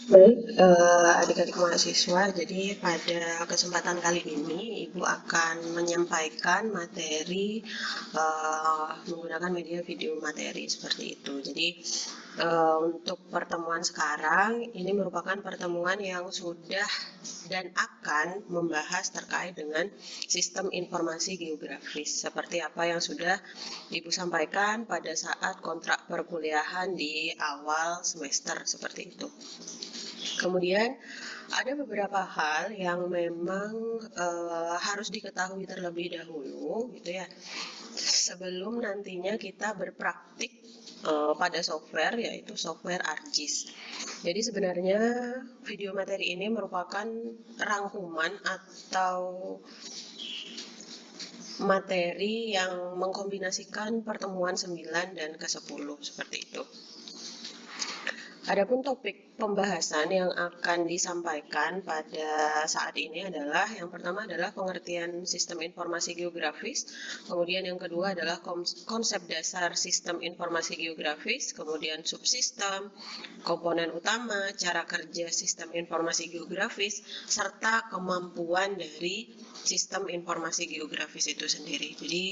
Baik, adik-adik mahasiswa, jadi pada kesempatan kali ini Ibu akan menyampaikan materi menggunakan media video materi seperti itu. Jadi untuk pertemuan sekarang ini merupakan pertemuan yang sudah dan akan membahas terkait dengan sistem informasi geografis seperti apa yang sudah Ibu sampaikan pada saat kontrak perkuliahan di awal semester seperti itu. Kemudian ada beberapa hal yang memang harus diketahui terlebih dahulu, gitu ya, sebelum nantinya kita berpraktik pada software, yaitu software ArcGIS. Jadi sebenarnya video materi ini merupakan rangkuman atau materi yang mengkombinasikan pertemuan 9 dan ke-10 seperti itu. Adapun topik pembahasan yang akan disampaikan pada saat ini adalah yang pertama adalah pengertian sistem informasi geografis, kemudian yang kedua adalah konsep dasar sistem informasi geografis, kemudian subsistem, komponen utama, cara kerja sistem informasi geografis, serta kemampuan dari sistem informasi geografis itu sendiri. Jadi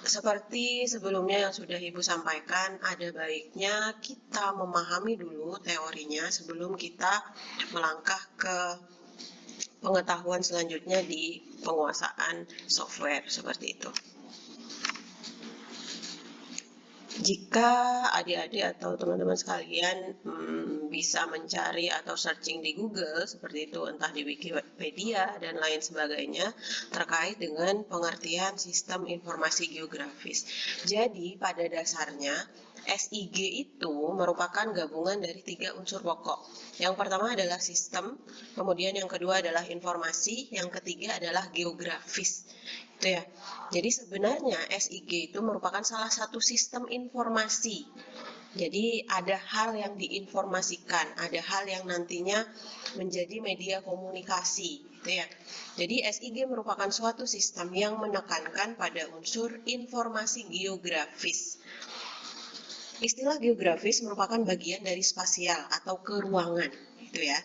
seperti sebelumnya yang sudah Ibu sampaikan, ada baiknya kita memahami dulu teorinya sebelum kita melangkah ke pengetahuan selanjutnya di penguasaan software seperti itu. Jika adik-adik atau teman-teman sekalian bisa mencari atau searching di Google seperti itu, entah di Wikipedia dan lain sebagainya terkait dengan pengertian sistem informasi geografis. Jadi pada dasarnya SIG itu merupakan gabungan dari 3 unsur pokok. Yang pertama adalah sistem, kemudian yang kedua adalah informasi, yang ketiga adalah geografis. Itu ya. Jadi sebenarnya SIG itu merupakan salah satu sistem informasi. Jadi ada hal yang diinformasikan, ada hal yang nantinya menjadi media komunikasi, gitu ya. Jadi SIG merupakan suatu sistem yang menekankan pada unsur informasi geografis. Istilah geografis merupakan bagian dari spasial atau keruangan, gitu ya.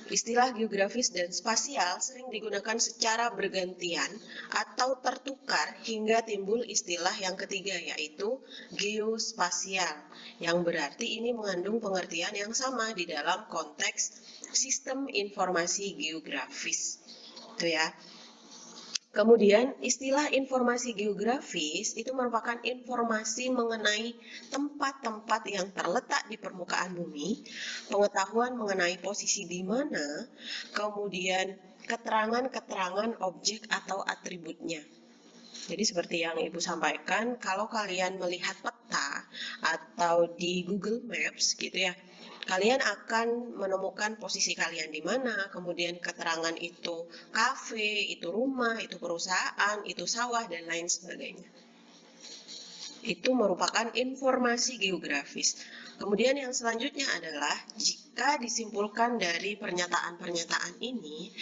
Istilah geografis dan spasial sering digunakan secara bergantian atau tertukar hingga timbul istilah yang ketiga, yaitu geospasial, yang berarti ini mengandung pengertian yang sama di dalam konteks sistem informasi geografis. Itu ya. Kemudian istilah informasi geografis itu merupakan informasi mengenai tempat-tempat yang terletak di permukaan bumi, pengetahuan mengenai posisi di mana, kemudian keterangan-keterangan objek atau atributnya. Jadi seperti yang Ibu sampaikan, kalau kalian melihat peta atau di Google Maps gitu ya, kalian akan menemukan posisi kalian di mana, kemudian keterangan itu kafe, itu rumah, itu perusahaan, itu sawah, dan lain sebagainya. Itu merupakan informasi geografis. Kemudian yang selanjutnya adalah, jika disimpulkan dari pernyataan-pernyataan ini,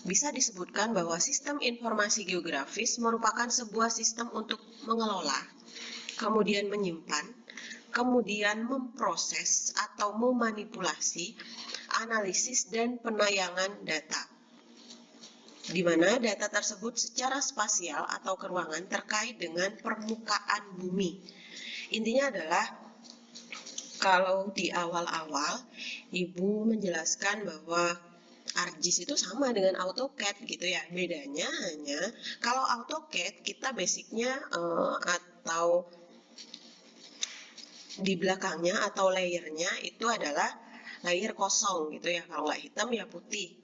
bisa disebutkan bahwa sistem informasi geografis merupakan sebuah sistem untuk mengelola, kemudian menyimpan, kemudian memproses atau memanipulasi, analisis dan penayangan data, di mana data tersebut secara spasial atau keruangan terkait dengan permukaan bumi. Intinya adalah, kalau di awal-awal Ibu menjelaskan bahwa ArcGIS itu sama dengan AutoCAD gitu ya. Bedanya hanya kalau AutoCAD kita basicnya atau di belakangnya atau layernya itu adalah layer kosong gitu ya. Kalau nggak hitam ya putih,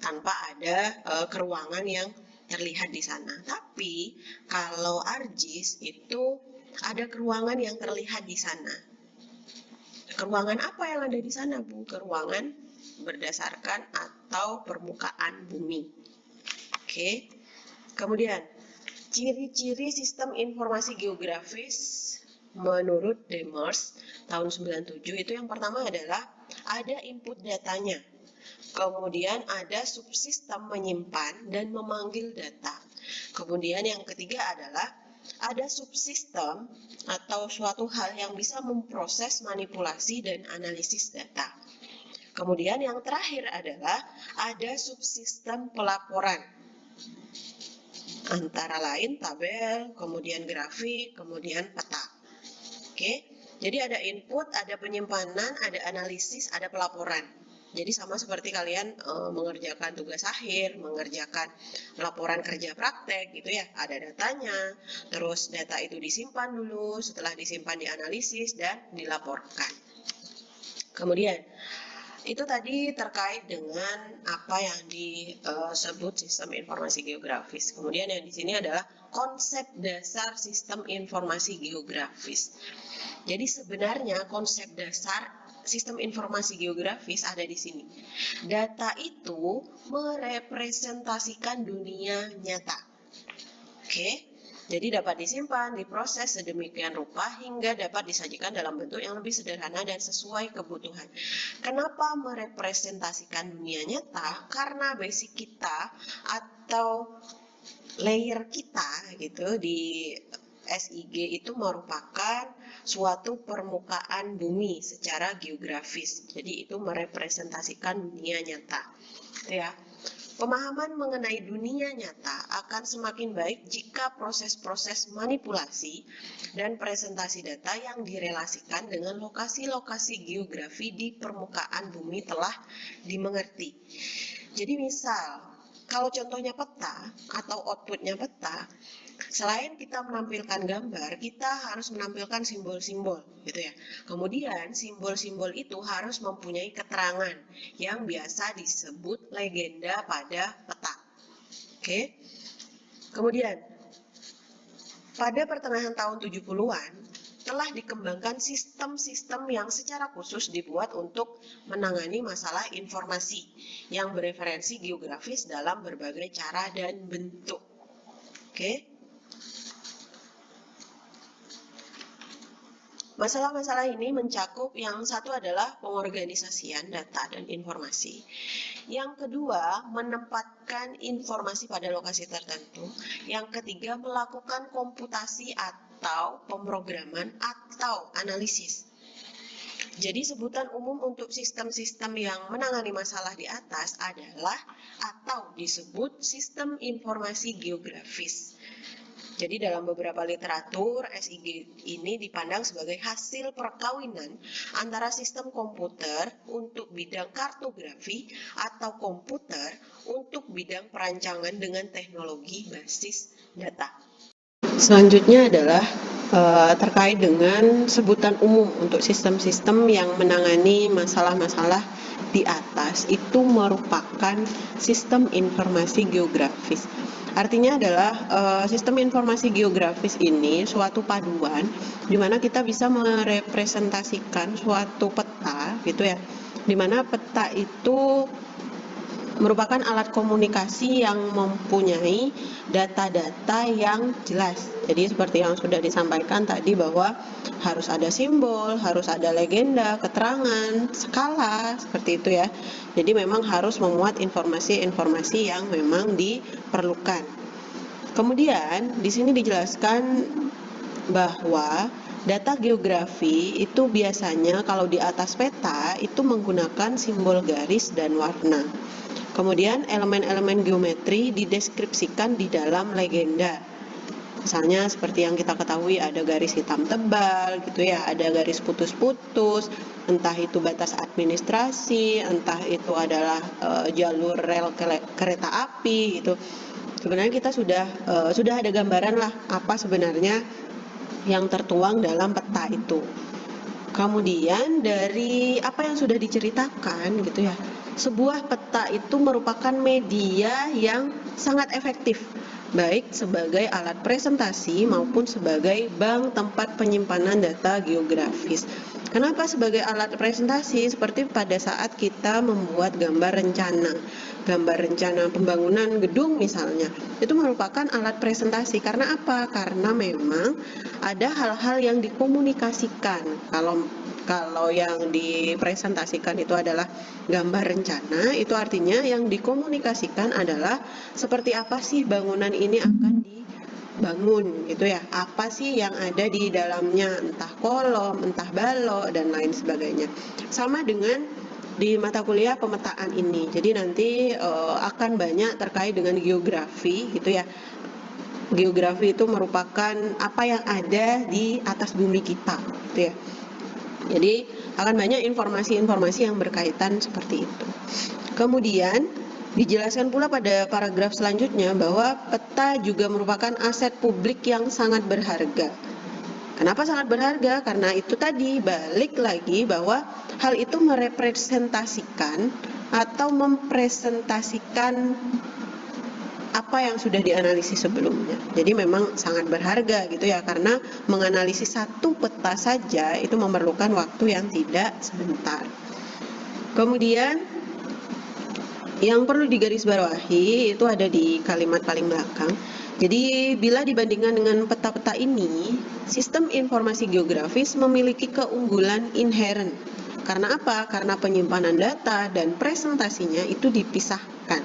tanpa ada keruangan yang terlihat di sana. Tapi kalau ArcGIS itu ada keruangan yang terlihat di sana. Keruangan apa yang ada di sana, Bu? Keruangan berdasarkan atau permukaan bumi. Oke. Kemudian, ciri-ciri sistem informasi geografis menurut Demers tahun 97 itu yang pertama adalah ada input datanya. Kemudian ada subsistem menyimpan dan memanggil data. Kemudian yang ketiga adalah ada subsistem atau suatu hal yang bisa memproses, manipulasi, dan analisis data. Kemudian yang terakhir adalah ada subsistem pelaporan. Antara lain tabel, kemudian grafik, kemudian peta. Oke, jadi ada input, ada penyimpanan, ada analisis, ada pelaporan. Jadi sama seperti kalian mengerjakan tugas akhir, mengerjakan laporan kerja praktek gitu ya. Ada datanya, terus data itu disimpan dulu, setelah disimpan dianalisis dan dilaporkan. Kemudian itu tadi terkait dengan apa yang disebut sistem informasi geografis. Kemudian yang di sini adalah konsep dasar sistem informasi geografis. Jadi sebenarnya konsep dasar sistem informasi geografis ada di sini. Data itu merepresentasikan dunia nyata. Oke. Jadi dapat disimpan, diproses sedemikian rupa hingga dapat disajikan dalam bentuk yang lebih sederhana dan sesuai kebutuhan. Kenapa merepresentasikan dunia nyata? Karena basic kita atau layer kita gitu di SIG itu merupakan suatu permukaan bumi secara geografis. Jadi itu merepresentasikan dunia nyata. Gitu ya. Pemahaman mengenai dunia nyata akan semakin baik jika proses-proses manipulasi dan presentasi data yang direlasikan dengan lokasi-lokasi geografi di permukaan bumi telah dimengerti. Jadi misal, kalau contohnya peta atau outputnya peta, selain kita menampilkan gambar, kita harus menampilkan simbol-simbol gitu ya. Kemudian simbol-simbol itu harus mempunyai keterangan yang biasa disebut legenda pada peta. Oke. Kemudian pada pertengahan tahun 70-an telah dikembangkan sistem-sistem yang secara khusus dibuat untuk menangani masalah informasi yang bereferensi geografis dalam berbagai cara dan bentuk. Oke. Masalah-masalah ini mencakup yang satu adalah pengorganisasian data dan informasi. Yang kedua, menempatkan informasi pada lokasi tertentu. Yang ketiga, melakukan komputasi atau pemrograman atau analisis. Jadi sebutan umum untuk sistem-sistem yang menangani masalah di atas adalah atau disebut sistem informasi geografis. Jadi dalam beberapa literatur, SIG ini dipandang sebagai hasil perkawinan antara sistem komputer untuk bidang kartografi atau komputer untuk bidang perancangan dengan teknologi basis data. Selanjutnya adalah terkait dengan sebutan umum untuk sistem-sistem yang menangani masalah-masalah di atas itu merupakan sistem informasi geografis. Artinya adalah sistem informasi geografis ini suatu paduan di mana kita bisa merepresentasikan suatu peta gitu ya. Di mana peta itu merupakan alat komunikasi yang mempunyai data-data yang jelas. Jadi seperti yang sudah disampaikan tadi bahwa harus ada simbol, harus ada legenda, keterangan, skala, seperti itu ya. Jadi memang harus memuat informasi-informasi yang memang diperlukan. Kemudian di sini dijelaskan bahwa data geografi itu biasanya kalau di atas peta itu menggunakan simbol garis dan warna. Kemudian elemen-elemen geometri dideskripsikan di dalam legenda. Misalnya seperti yang kita ketahui ada garis hitam tebal gitu ya, ada garis putus-putus, entah itu batas administrasi, entah itu adalah jalur rel kereta api gitu. Sebenarnya kita sudah ada gambaran lah apa sebenarnya yang tertuang dalam peta itu. Kemudian dari apa yang sudah diceritakan gitu ya, sebuah peta itu merupakan media yang sangat efektif, baik sebagai alat presentasi maupun sebagai bank tempat penyimpanan data geografis. Kenapa sebagai alat presentasi? Seperti pada saat kita membuat gambar rencana pembangunan gedung misalnya, itu merupakan alat presentasi. Karena apa? Karena memang ada hal-hal yang dikomunikasikan. Kalau yang dipresentasikan itu adalah gambar rencana, itu artinya yang dikomunikasikan adalah seperti apa sih bangunan ini akan dibangun gitu ya. Apa sih yang ada di dalamnya, entah kolom, entah balok dan lain sebagainya. Sama dengan di mata kuliah pemetaan ini. Jadi nanti akan banyak terkait dengan geografi gitu ya. Geografi itu merupakan apa yang ada di atas bumi kita gitu ya. Jadi akan banyak informasi-informasi yang berkaitan seperti itu. Kemudian dijelaskan pula pada paragraf selanjutnya bahwa peta juga merupakan aset publik yang sangat berharga. Kenapa sangat berharga? Karena itu tadi, balik lagi bahwa hal itu merepresentasikan atau mempresentasikan apa yang sudah dianalisis sebelumnya. Jadi memang sangat berharga gitu ya, karena menganalisis satu peta saja itu memerlukan waktu yang tidak sebentar. Kemudian yang perlu digarisbawahi itu ada di kalimat paling belakang. Jadi bila dibandingkan dengan peta-peta ini, sistem informasi geografis memiliki keunggulan inheren. Karena apa? Karena penyimpanan data dan presentasinya itu dipisahkan.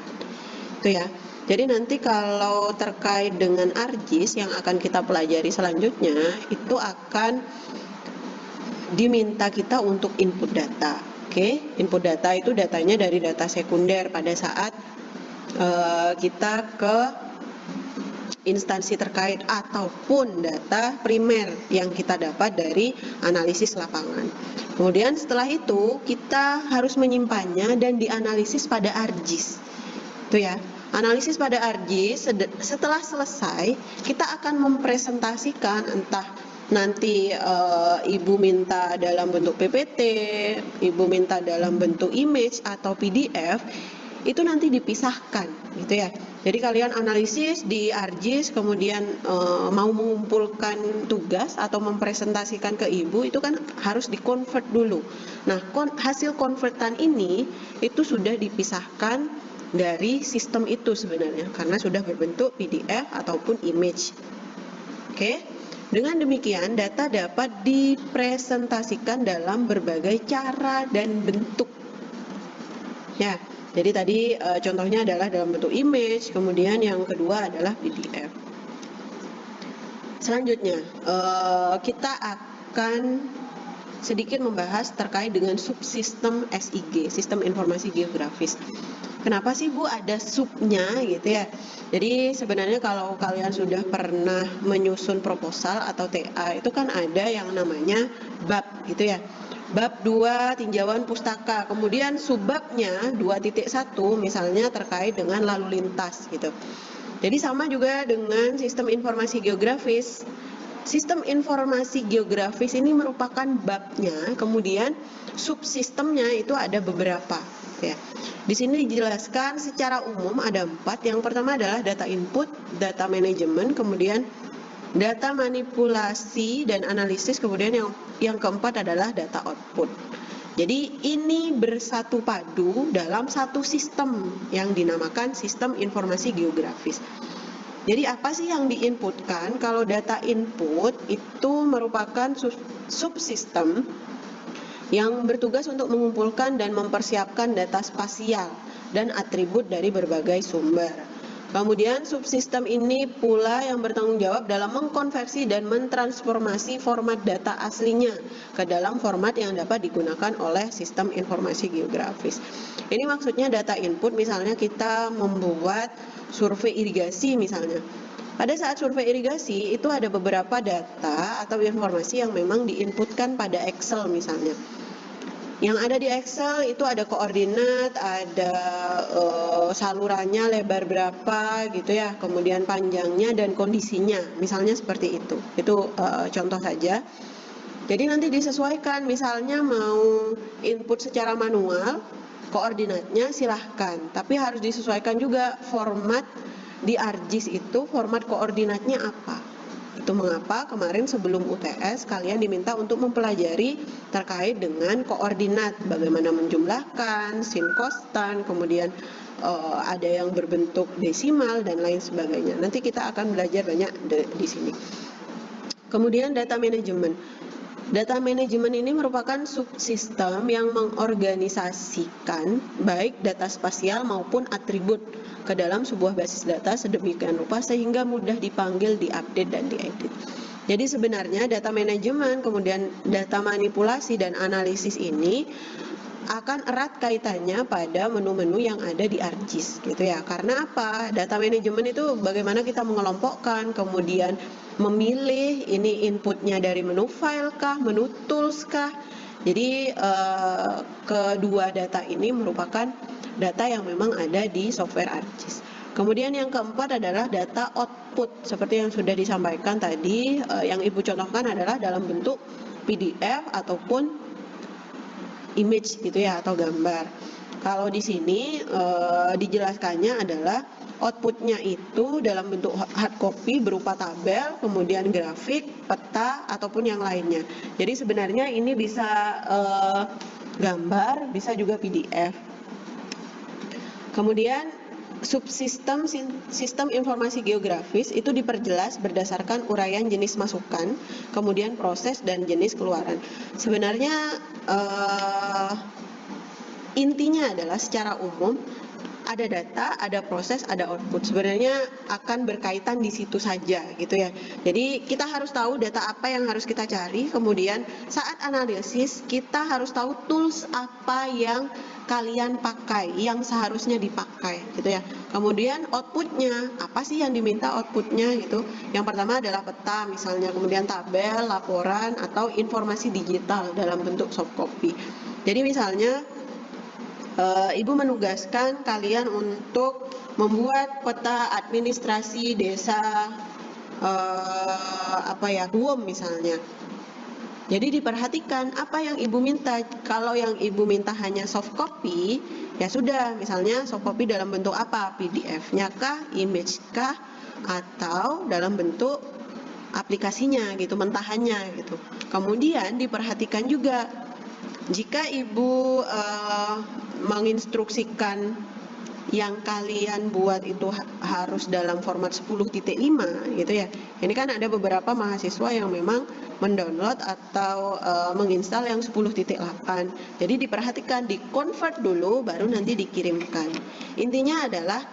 Itu ya. Jadi nanti kalau terkait dengan ArcGIS yang akan kita pelajari selanjutnya, itu akan diminta kita untuk input data. Oke, input data itu datanya dari data sekunder pada saat kita ke instansi terkait ataupun data primer yang kita dapat dari analisis lapangan. Kemudian setelah itu kita harus menyimpannya dan dianalisis pada ArcGIS. Itu ya. Analisis pada ArcGIS setelah selesai kita akan mempresentasikan, entah nanti ibu minta dalam bentuk PPT, ibu minta dalam bentuk image atau PDF, itu nanti dipisahkan gitu ya. Jadi kalian analisis di ArcGIS, kemudian mau mengumpulkan tugas atau mempresentasikan ke ibu, itu kan harus dikonvert dulu. Nah, hasil konvertan ini itu sudah dipisahkan dari sistem itu sebenarnya, karena sudah berbentuk PDF ataupun image. Oke, dengan demikian data dapat dipresentasikan dalam berbagai cara dan bentuk. Ya, jadi tadi contohnya adalah dalam bentuk image, kemudian yang kedua adalah PDF. Selanjutnya kita akan sedikit membahas terkait dengan subsistem SIG, Sistem Informasi Geografis. Kenapa sih Bu ada subnya gitu ya? Jadi sebenarnya kalau kalian sudah pernah menyusun proposal atau TA, itu kan ada yang namanya bab gitu ya. Bab 2 tinjauan pustaka, kemudian subbabnya 2.1 misalnya terkait dengan lalu lintas gitu. Jadi sama juga dengan sistem informasi geografis. Sistem informasi geografis ini merupakan babnya, kemudian subsistemnya itu ada beberapa ya. Di sini dijelaskan secara umum ada 4. Yang pertama adalah data input, data manajemen, kemudian data manipulasi dan analisis, kemudian yang keempat adalah data output. Jadi ini bersatu padu dalam satu sistem yang dinamakan sistem informasi geografis. Jadi apa sih yang diinputkan? Kalau data input itu merupakan subsistem yang bertugas untuk mengumpulkan dan mempersiapkan data spasial dan atribut dari berbagai sumber. Kemudian subsistem ini pula yang bertanggung jawab dalam mengkonversi dan mentransformasi format data aslinya ke dalam format yang dapat digunakan oleh sistem informasi geografis. Ini maksudnya data input, misalnya kita membuat survei irigasi misalnya. Pada saat survei irigasi itu ada beberapa data atau informasi yang memang diinputkan pada Excel misalnya. Yang ada di Excel itu ada koordinat, ada salurannya lebar berapa gitu ya, kemudian panjangnya dan kondisinya, misalnya seperti itu. Itu contoh saja. Jadi nanti disesuaikan, misalnya mau input secara manual, koordinatnya silahkan, tapi harus disesuaikan juga format di ArcGIS itu, format koordinatnya apa. Itu mengapa kemarin sebelum UTS kalian diminta untuk mempelajari terkait dengan koordinat, bagaimana menjumlahkan, sin kostan, kemudian ada yang berbentuk desimal dan lain sebagainya. Nanti kita akan belajar banyak di sini. Kemudian data manajemen. Data manajemen ini merupakan subsistem yang mengorganisasikan baik data spasial maupun atribut ke dalam sebuah basis data sedemikian rupa sehingga mudah dipanggil, diupdate, dan diedit. Jadi sebenarnya data manajemen, kemudian data manipulasi dan analisis ini akan erat kaitannya pada menu-menu yang ada di ArcGIS gitu ya. Karena apa? Data manajemen itu bagaimana kita mengelompokkan, kemudian memilih ini inputnya dari menu file kah, menu tools kah. Jadi kedua data ini merupakan data yang memang ada di software ArcGIS. Kemudian yang keempat adalah data output, seperti yang sudah disampaikan tadi, yang Ibu contohkan adalah dalam bentuk PDF ataupun image gitu ya, atau gambar. Kalau di sini dijelaskannya adalah outputnya itu dalam bentuk hard copy berupa tabel, kemudian grafik, peta, ataupun yang lainnya. Jadi sebenarnya ini bisa gambar, bisa juga PDF. Kemudian subsistem sistem informasi geografis itu diperjelas berdasarkan uraian jenis masukan, kemudian proses dan jenis keluaran. Sebenarnya intinya adalah secara umum ada data, ada proses, ada output. Sebenarnya akan berkaitan di situ saja gitu ya. Jadi kita harus tahu data apa yang harus kita cari, kemudian saat analisis kita harus tahu tools apa yang kalian pakai, yang seharusnya dipakai gitu ya. Kemudian outputnya, apa sih yang diminta outputnya gitu. Yang pertama adalah peta misalnya, kemudian tabel, laporan, atau informasi digital dalam bentuk soft copy. Jadi misalnya Ibu menugaskan kalian untuk membuat peta administrasi desa WOM misalnya. Jadi diperhatikan apa yang Ibu minta. Kalau yang Ibu minta hanya soft copy, ya sudah, misalnya soft copy dalam bentuk apa? PDF-nya kah, image kah, atau dalam bentuk aplikasinya gitu, mentahannya gitu. Kemudian diperhatikan juga jika Ibu menginstruksikan yang kalian buat itu harus dalam format 10.5 gitu ya. Ini kan ada beberapa mahasiswa yang memang mendownload atau menginstal yang 10.8. Jadi diperhatikan, di-convert dulu baru nanti dikirimkan. Intinya adalah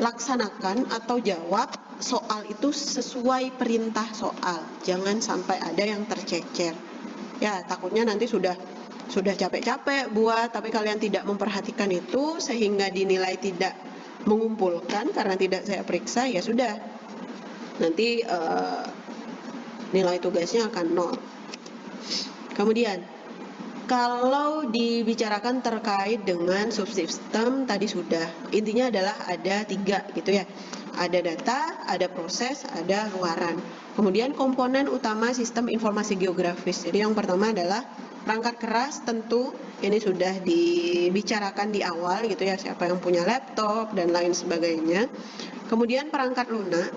laksanakan atau jawab soal itu sesuai perintah soal. Jangan sampai ada yang tercecer. Ya, takutnya nanti sudah capek-capek buat, tapi kalian tidak memperhatikan itu sehingga dinilai tidak mengumpulkan karena tidak saya periksa, ya sudah. Nanti nilai tugasnya akan 0. Kemudian, kalau dibicarakan terkait dengan subsistem tadi sudah, intinya adalah ada 3 gitu ya. Ada data, ada proses, ada luaran. Kemudian komponen utama sistem informasi geografis. Jadi yang pertama adalah perangkat keras, tentu ini sudah dibicarakan di awal gitu ya, siapa yang punya laptop dan lain sebagainya. Kemudian perangkat lunak.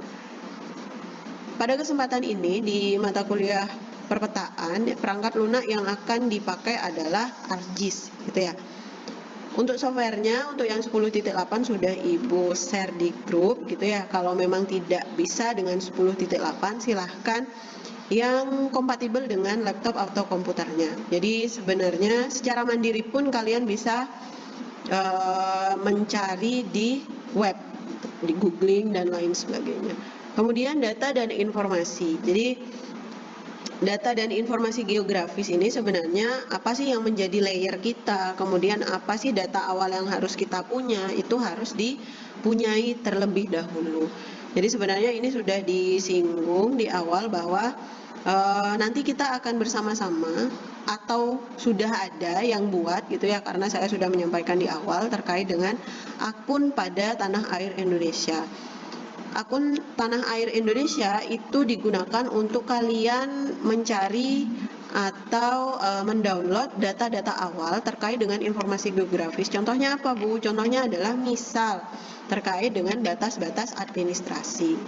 Pada kesempatan ini di mata kuliah perpetaan, perangkat lunak yang akan dipakai adalah ArcGIS gitu ya. Untuk softwarenya, untuk yang 10.8 sudah Ibu share di grup gitu ya. Kalau memang tidak bisa dengan 10.8, silahkan yang kompatibel dengan laptop atau komputernya. Jadi sebenarnya secara mandiri pun kalian bisa mencari di web, di googling dan lain sebagainya. Kemudian data dan informasi. Jadi data dan informasi geografis ini sebenarnya apa sih yang menjadi layer kita, kemudian apa sih data awal yang harus kita punya, itu harus dipunyai terlebih dahulu. Jadi sebenarnya ini sudah disinggung di awal bahwa nanti kita akan bersama-sama atau sudah ada yang buat gitu ya, karena saya sudah menyampaikan di awal terkait dengan akun pada Tanah Air Indonesia. Akun Tanah Air Indonesia itu digunakan untuk kalian mencari atau mendownload data-data awal terkait dengan informasi geografis. Contohnya apa, Bu? Contohnya adalah misal terkait dengan batas-batas administrasi.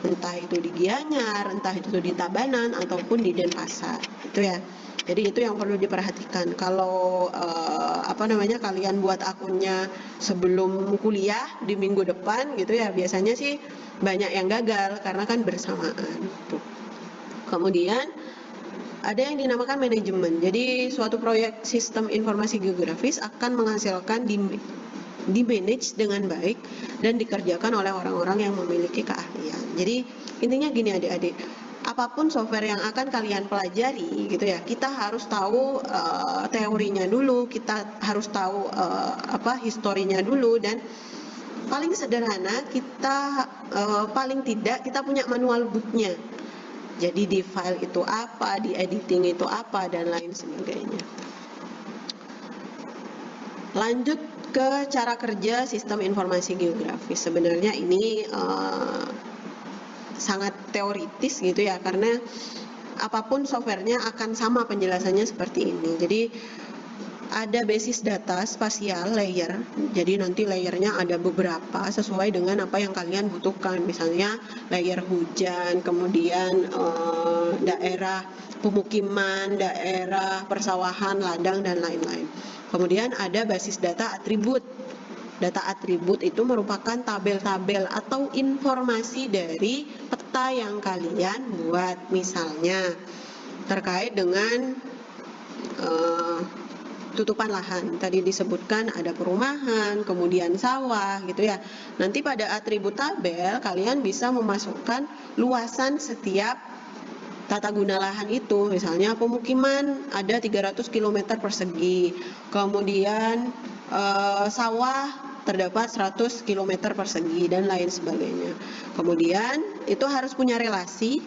Entah itu di Gianyar, entah itu di Tabanan, ataupun di Denpasar. Itu ya. Jadi itu yang perlu diperhatikan. Kalau kalian buat akunnya sebelum kuliah di minggu depan gitu ya, biasanya sih banyak yang gagal karena kan bersamaan. Tuh. Kemudian ada yang dinamakan manajemen. Jadi suatu proyek sistem informasi geografis akan menghasilkan di manage dengan baik dan dikerjakan oleh orang-orang yang memiliki keahlian. Jadi intinya gini adik-adik, apapun software yang akan kalian pelajari gitu ya, kita harus tahu teorinya dulu, kita harus tahu historinya dulu, dan paling sederhana kita paling tidak kita punya manual booknya. Jadi di file itu apa, di editing itu apa, dan lain sebagainya. Lanjut ke cara kerja sistem informasi geografis. Sebenarnya ini sangat teoritis gitu ya, karena apapun softwarenya akan sama penjelasannya seperti ini. Jadi ada basis data spasial layer, jadi nanti layernya ada beberapa sesuai dengan apa yang kalian butuhkan, misalnya layer hujan, kemudian daerah pemukiman, daerah persawahan, ladang, dan lain-lain. Kemudian ada basis data atribut. Data atribut itu merupakan tabel-tabel atau informasi dari peta yang kalian buat, misalnya terkait dengan tutupan lahan. Tadi disebutkan ada perumahan, kemudian sawah gitu ya. Nanti pada atribut tabel kalian bisa memasukkan luasan setiap tata guna lahan itu. Misalnya pemukiman ada 300 km persegi. Kemudian sawah terdapat 100 km persegi dan lain sebagainya. Kemudian itu harus punya relasi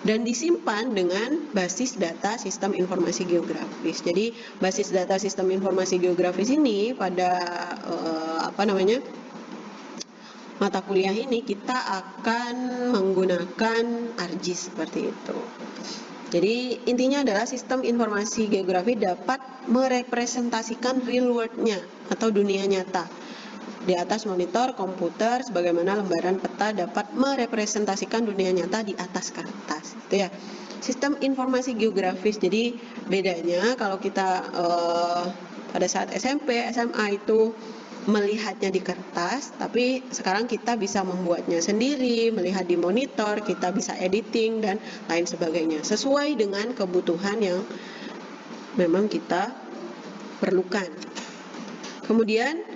dan disimpan dengan basis data sistem informasi geografis. Jadi basis data sistem informasi geografis ini pada mata kuliah ini kita akan menggunakan ArcGIS seperti itu. Jadi intinya adalah sistem informasi geografi dapat merepresentasikan real world-nya atau dunia nyata di atas monitor komputer, sebagaimana lembaran peta dapat merepresentasikan dunia nyata di atas kertas, gitu ya. Sistem informasi geografis, jadi bedanya kalau kita pada saat SMP, SMA itu melihatnya di kertas, tapi sekarang kita bisa membuatnya sendiri, melihat di monitor, kita bisa editing dan lain sebagainya, sesuai dengan kebutuhan yang memang kita perlukan. Kemudian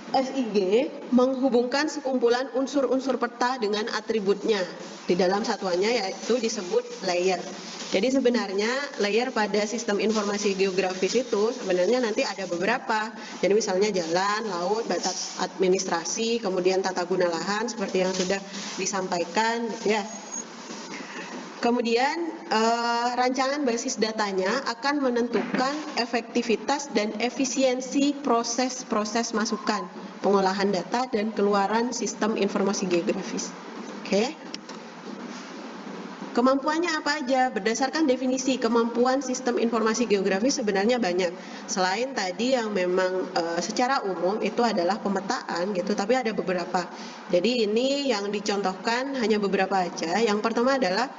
SIG menghubungkan sekumpulan unsur-unsur peta dengan atributnya. Di dalam satuannya yaitu disebut layer. Jadi sebenarnya layer pada sistem informasi geografis itu sebenarnya nanti ada beberapa. Jadi misalnya jalan, laut, batas administrasi, kemudian tata guna lahan seperti yang sudah disampaikan gitu ya. Kemudian rancangan basis datanya akan menentukan efektivitas dan efisiensi proses-proses masukan, pengolahan data, dan keluaran sistem informasi geografis. Oke. Kemampuannya apa aja? Berdasarkan definisi kemampuan sistem informasi geografis sebenarnya banyak. Selain tadi yang memang secara umum itu adalah pemetaan gitu, tapi ada beberapa. Jadi ini yang dicontohkan hanya beberapa aja. Yang pertama adalah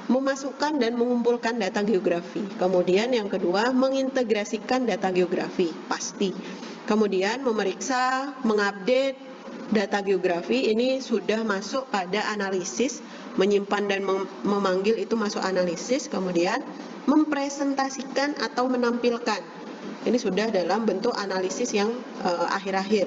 memasukkan dan mengumpulkan data geografi. Kemudian yang kedua, mengintegrasikan data geografi, pasti. Kemudian memeriksa, mengupdate data geografi, ini sudah masuk pada analisis, menyimpan dan memanggil itu masuk analisis. Kemudian mempresentasikan atau menampilkan, ini sudah dalam bentuk analisis yang akhir-akhir.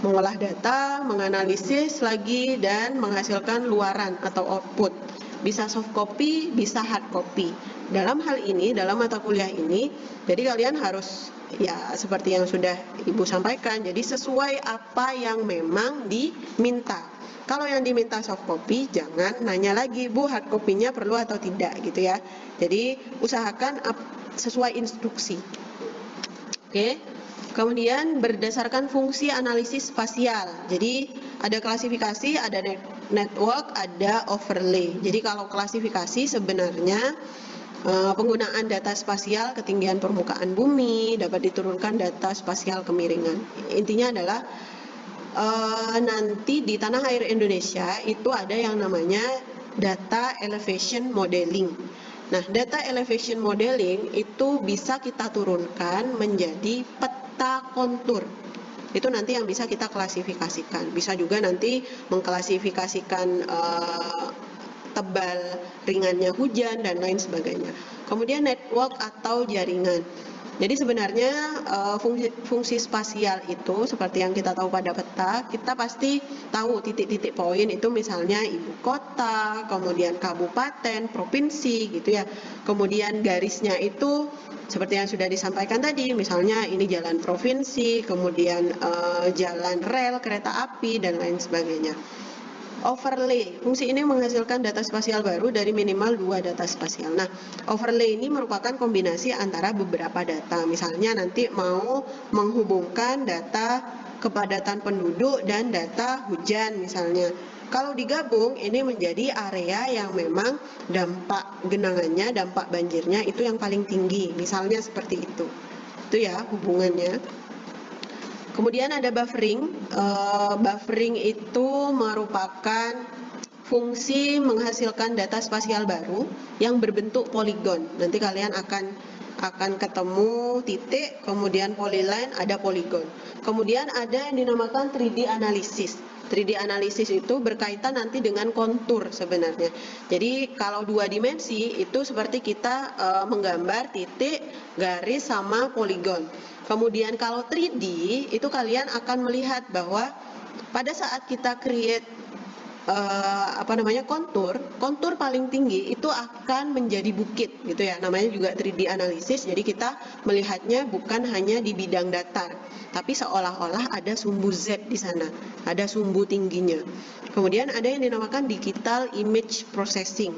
Mengolah data, menganalisis lagi, dan menghasilkan luaran atau output. Bisa soft copy, bisa hard copy. Dalam hal ini, dalam mata kuliah ini, jadi kalian harus ya seperti yang sudah Ibu sampaikan, jadi sesuai apa yang memang diminta. Kalau yang diminta soft copy, jangan nanya lagi, Bu, hard copy-nya perlu atau tidak gitu ya. Jadi usahakan sesuai instruksi. Oke. Kemudian berdasarkan fungsi analisis spasial. Jadi ada klasifikasi, ada network, ada overlay. Jadi kalau klasifikasi sebenarnya penggunaan data spasial ketinggian permukaan bumi, dapat diturunkan data spasial kemiringan. Intinya adalah nanti di tanah air Indonesia itu ada yang namanya data elevation modeling. Nah, data elevation modeling itu bisa kita turunkan menjadi peta kontur. Itu nanti yang bisa kita klasifikasikan. Bisa juga nanti mengklasifikasikan tebal ringannya hujan dan lain sebagainya. Kemudian network atau jaringan. Jadi sebenarnya fungsi spasial itu seperti yang kita tahu pada peta, kita pasti tahu titik-titik poin itu misalnya ibu kota, kemudian kabupaten, provinsi gitu ya. Kemudian garisnya itu seperti yang sudah disampaikan tadi, misalnya ini jalan provinsi, kemudian jalan rel, kereta api, dan lain sebagainya. Overlay, fungsi ini menghasilkan data spasial baru dari minimal 2 data spasial. Nah, overlay ini merupakan kombinasi antara beberapa data. Misalnya nanti mau menghubungkan data kepadatan penduduk dan data hujan misalnya. Kalau digabung ini menjadi area yang memang dampak genangannya, dampak banjirnya itu yang paling tinggi. Misalnya seperti itu. Itu ya hubungannya. Kemudian ada buffering. Buffering itu merupakan fungsi menghasilkan data spasial baru yang berbentuk poligon. Nanti kalian akan ketemu titik, kemudian polyline, ada poligon. Kemudian ada yang dinamakan 3D analisis. 3D analisis itu berkaitan nanti dengan kontur sebenarnya. Jadi kalau 2 dimensi itu seperti kita menggambar titik, garis sama poligon. Kemudian kalau 3D itu kalian akan melihat bahwa pada saat kita create kontur paling tinggi itu akan menjadi bukit gitu ya, namanya juga 3D analisis. Jadi kita melihatnya bukan hanya di bidang datar, tapi seolah-olah ada sumbu Z di sana, ada sumbu tingginya. Kemudian ada yang dinamakan digital image processing.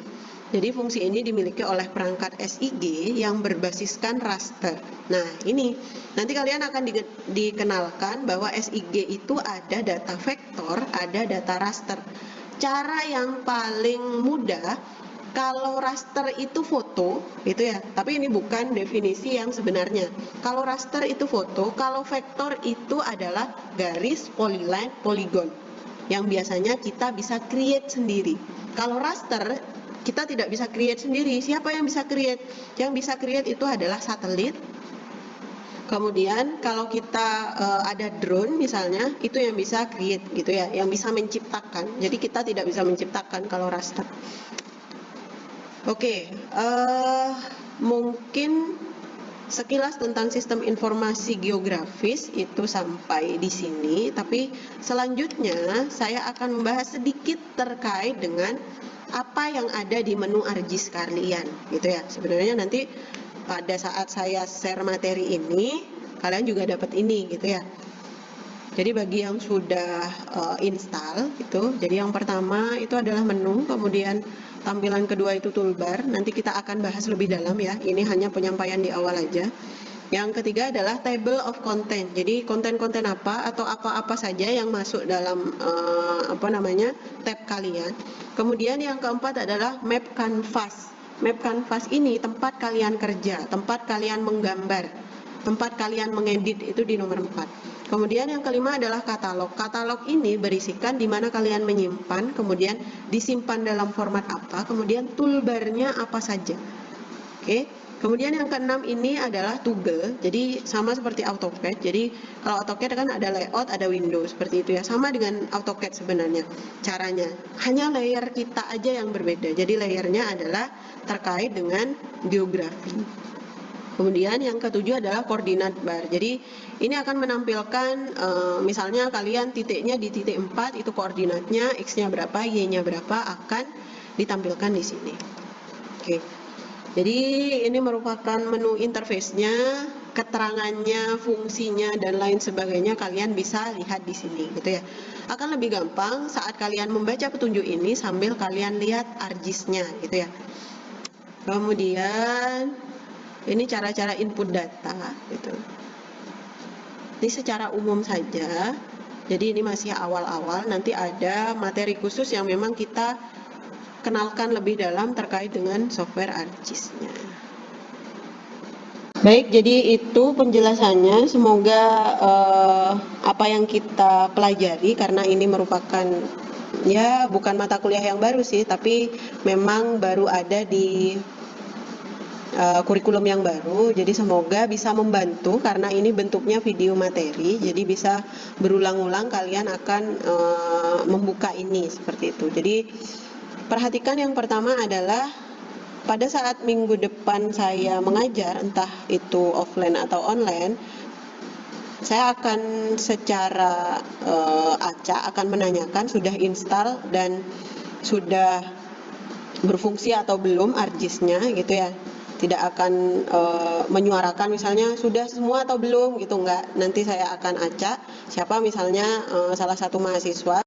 Jadi fungsi ini dimiliki oleh perangkat SIG yang berbasiskan raster. Nah ini nanti kalian akan dikenalkan bahwa SIG itu ada data vektor, ada data raster. Cara yang paling mudah, kalau raster itu foto, gitu ya. Tapi ini bukan definisi yang sebenarnya. Kalau raster itu foto, kalau vektor itu adalah garis, polyline, poligon. Yang biasanya kita bisa create sendiri. Kalau raster, kita tidak bisa create sendiri. Siapa yang bisa create? Yang bisa create itu adalah satelit. Kemudian kalau kita ada drone misalnya, itu yang bisa create gitu ya, yang bisa menciptakan. Jadi kita tidak bisa menciptakan kalau raster. Oke, mungkin sekilas tentang sistem informasi geografis itu sampai di sini. Tapi selanjutnya saya akan membahas sedikit terkait dengan apa yang ada di menu ArcGIS kalian gitu ya. Sebenarnya nanti pada saat saya share materi ini kalian juga dapat ini gitu ya. Jadi bagi yang sudah install gitu, jadi yang pertama itu adalah menu, kemudian tampilan kedua itu toolbar. Nanti kita akan bahas lebih dalam ya, ini hanya penyampaian di awal aja. Yang ketiga adalah table of content. Jadi konten-konten apa atau apa-apa saja yang masuk dalam tab kalian. Kemudian yang keempat adalah map canvas. Map canvas ini tempat kalian kerja, tempat kalian menggambar, tempat kalian mengedit, itu di nomor 4. Kemudian yang kelima adalah katalog. Katalog ini berisikan di mana kalian menyimpan, kemudian disimpan dalam format apa, kemudian toolbarnya apa saja. Oke. Kemudian yang keenam ini adalah toggle. Jadi sama seperti AutoCAD. Jadi kalau AutoCAD kan ada layout, ada window seperti itu ya. Sama dengan AutoCAD sebenarnya caranya. Hanya layer kita aja yang berbeda. Jadi layernya adalah terkait dengan geografi. Kemudian yang ketujuh adalah koordinat bar. Jadi ini akan menampilkan misalnya kalian titiknya di titik 4, itu koordinatnya, X-nya berapa, Y-nya berapa, akan ditampilkan di sini. Oke. Jadi ini merupakan menu interface-nya, keterangannya, fungsinya, dan lain sebagainya kalian bisa lihat di sini gitu ya. Akan lebih gampang saat kalian membaca petunjuk ini sambil kalian lihat ArcGIS-nya gitu ya. Kemudian ini cara-cara input data gitu. Ini secara umum saja. Jadi ini masih awal-awal, nanti ada materi khusus yang memang kita kenalkan lebih dalam terkait dengan software ArcGIS-nya. Baik, jadi itu penjelasannya. Semoga apa yang kita pelajari, karena ini merupakan ya bukan mata kuliah yang baru sih, tapi memang baru ada di kurikulum yang baru. Jadi semoga bisa membantu, karena ini bentuknya video materi, jadi bisa berulang-ulang kalian akan membuka ini seperti itu. Jadi perhatikan yang pertama adalah pada saat minggu depan saya mengajar, entah itu offline atau online, saya akan secara acak akan menanyakan sudah install dan sudah berfungsi atau belum ArcGIS-nya gitu ya. Tidak akan menyuarakan misalnya sudah semua atau belum gitu, enggak. Nanti saya akan acak siapa misalnya salah satu mahasiswa